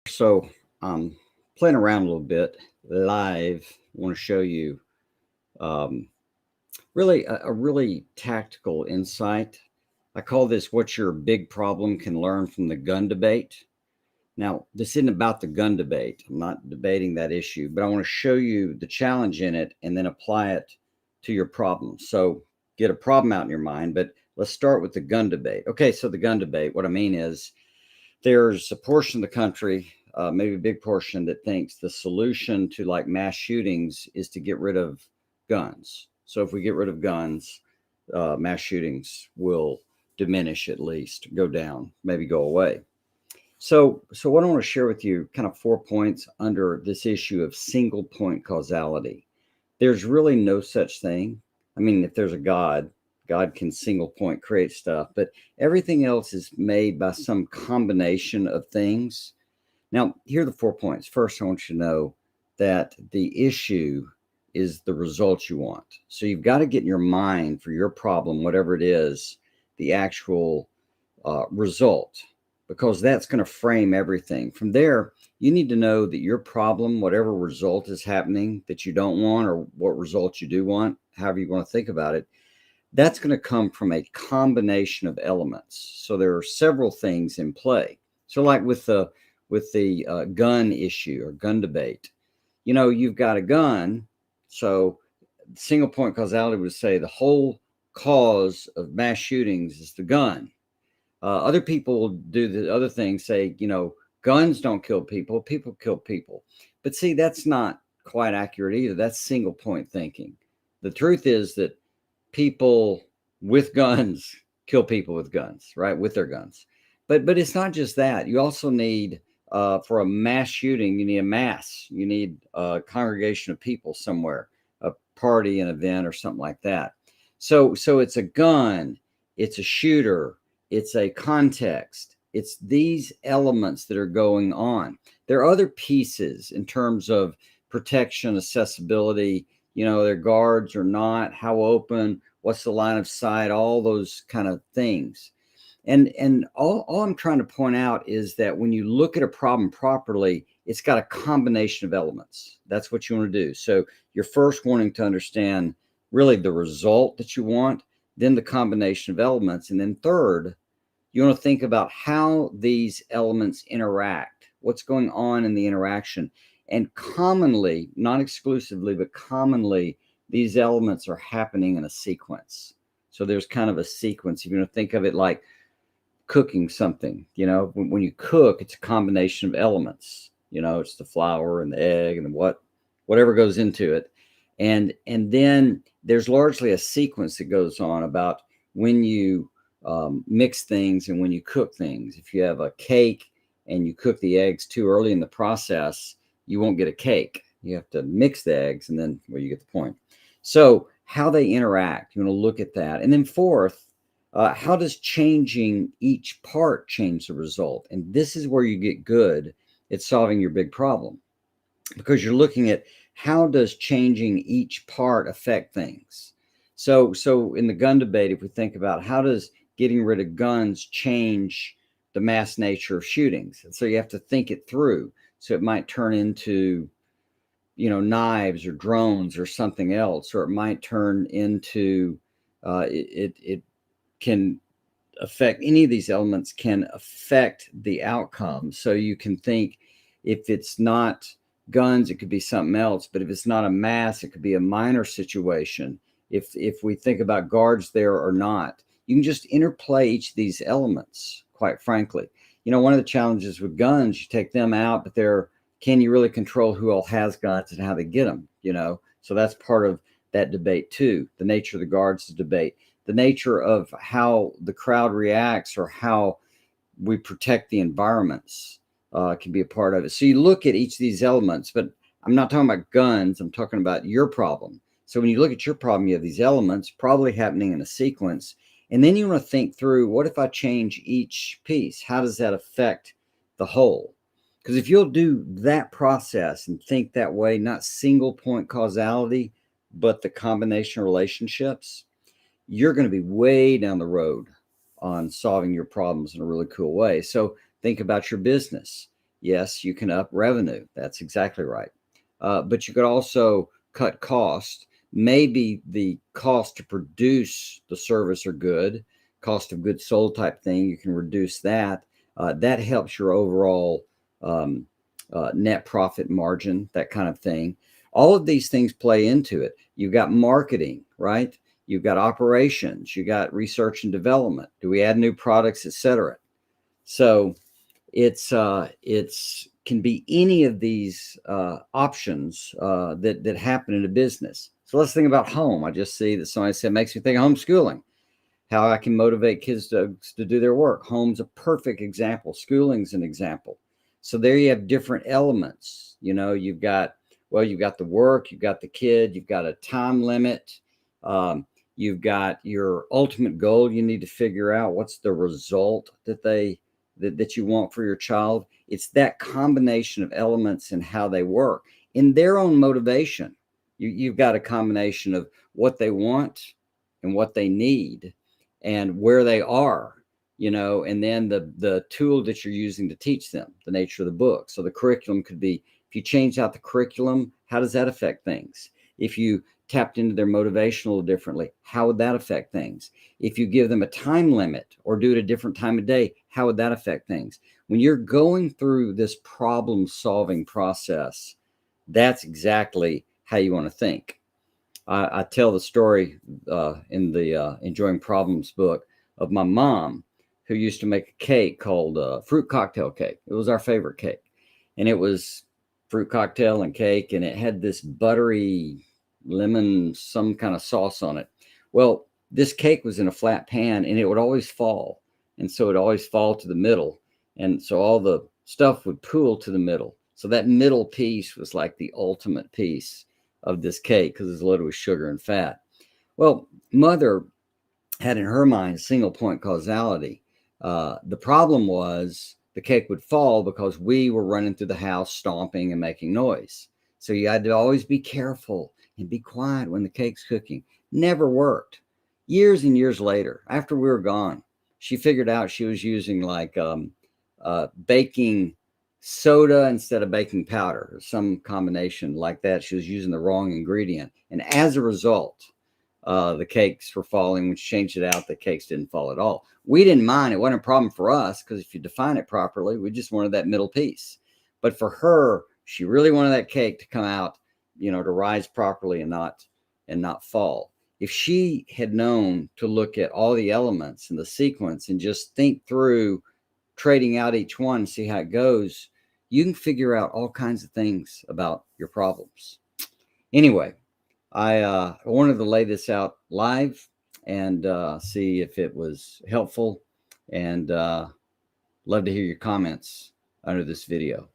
So, playing around a little bit live. I want to show you um, really a really tactical insight. I call this "What Your Big Problem Can Learn from the Gun Debate." Now, this isn't about the gun debate. I'm not debating that issue, but I want to show you the challenge in it and then apply it to your problem. So, get a problem out in your mind, but let's start with the gun debate. Okay, so the gun debate, what I mean is there's a portion of the country, maybe a big portion, that thinks the solution to like mass shootings is to get rid of guns. So if we get rid of guns, mass shootings will diminish, at least go down, maybe go away. So what I want to share with you, kind of 4 points under this issue of single point causality. There's really no such thing. I mean, if there's a God, God can single point create stuff, but everything else is made by some combination of things. Now, here are the 4 points. First, I want you to know that the issue is the result you want. So you've got to get in your mind for your problem, whatever it is, the actual result, because that's going to frame everything. From there, you need to know that your problem, whatever result is happening that you don't want, or what result you do want, however you want to think about it, that's going to come from a combination of elements. So there are several things in play. So, like with the gun issue or gun debate, you've got a gun. So single point causality would say the whole cause of mass shootings is the gun. Other people do the other thing, say, guns don't kill people, people kill people. But see, that's not quite accurate either. That's single point thinking. The truth is that people with guns kill people with guns, right? With their guns. But it's not just that. You also need for a mass shooting, you need a mass. You need a congregation of people somewhere, a party, an event, or something like that. So it's a gun, it's a shooter, it's a context. It's these elements that are going on. There are other pieces in terms of protection, accessibility, their guards or not, how open, what's the line of sight, all those kind of things. And all I'm trying to point out is that when you look at a problem properly, it's got a combination of elements. That's what you want to do. So you're first wanting to understand really the result that you want, then the combination of elements, and then third, you want to think about how these elements interact, what's going on in the interaction. And commonly, not exclusively, but commonly, these elements are happening in a sequence. So there's kind of a sequence. You're going to think of it like cooking something. When you cook, it's a combination of elements. It's the flour and the egg and whatever goes into it. And then there's largely a sequence that goes on about when you mix things and when you cook things. If you have a cake and you cook the eggs too early in the process, you won't get a cake. You have to mix the eggs, and then, well, you get the point. So how they interact, you want to look at that. And then fourth, how does changing each part change the result? And this is where you get good at solving your big problem, because you're looking at how does changing each part affect things. So in the gun debate, if we think about how does getting rid of guns change the mass nature of shootings, and so you have to think it through. So it might turn into knives or drones or something else, or it might turn into it can affect, any of these elements can affect the outcome. So you can think, if it's not guns, it could be something else. But if it's not a mass, it could be a minor situation. If we think about guards there or not, you can just interplay each of these elements, quite frankly. One of the challenges with guns, you take them out, but can you really control who all has guns and how they get them? So that's part of that debate too. The nature of the guards debate, the nature of how the crowd reacts, or how we protect the environments can be a part of it. So you look at each of these elements, but I'm not talking about guns. I'm talking about your problem. So when you look at your problem, you have these elements probably happening in a sequence. And then you want to think through, what if I change each piece? How does that affect the whole? Because if you'll do that process and think that way, not single point causality, but the combination of relationships, you're going to be way down the road on solving your problems in a really cool way. So think about your business. yes, you can up revenue. That's exactly right. But you could also cut cost. Maybe the cost to produce the service or good, cost of goods sold type thing, you can reduce that. That helps your overall um, net profit margin, that kind of thing. All of these things play into it. You've got marketing, right? You've got operations, you got research and development. Do we add new products, etc.? So it's can be any of these options that happen in a business. So let's think about home. I just see that somebody said makes me think of homeschooling. How I can motivate kids to do their work. Home's a perfect example. Schooling's an example. So there you have different elements. You know, you've got the work, you've got the kid, you've got a time limit. You've got your ultimate goal. You need to figure out what's the result that you want for your child. It's that combination of elements and how they work in their own motivation. You've got a combination of what they want and what they need and where they are, and then the tool that you're using to teach them, the nature of the book. So the curriculum could be, if you change out the curriculum, how does that affect things? If you tapped into their motivation a little differently, how would that affect things? If you give them a time limit or do it a different time of day, how would that affect things? When you're going through this problem solving process, that's exactly how you want to think. I tell the story in the Enjoying Problems book of my mom, who used to make a cake called fruit cocktail cake. It was our favorite cake. And it was fruit cocktail and cake, and it had this buttery lemon, some kind of sauce on it. Well, this cake was in a flat pan, and it would always fall. And so it would always fall to the middle. And so all the stuff would pool to the middle. So that middle piece was like the ultimate piece of this cake because it's loaded with sugar and fat. Well, mother had in her mind single point causality. The problem was the cake would fall because we were running through the house stomping and making noise. So you had to always be careful and be quiet when the cake's cooking. Never worked. Years and years later, after we were gone, she figured out she was using like baking soda instead of baking powder, or some combination like that. She was using the wrong ingredient. And as a result, the cakes were falling. When she changed it out, the cakes didn't fall at all. We didn't mind. It wasn't a problem for us because if you define it properly, we just wanted that middle piece. But for her, she really wanted that cake to come out, to rise properly and not fall. If she had known to look at all the elements and the sequence and just think through trading out each one, see how it goes, you can figure out all kinds of things about your problems. Anyway, I wanted to lay this out live and see if it was helpful, and love to hear your comments under this video.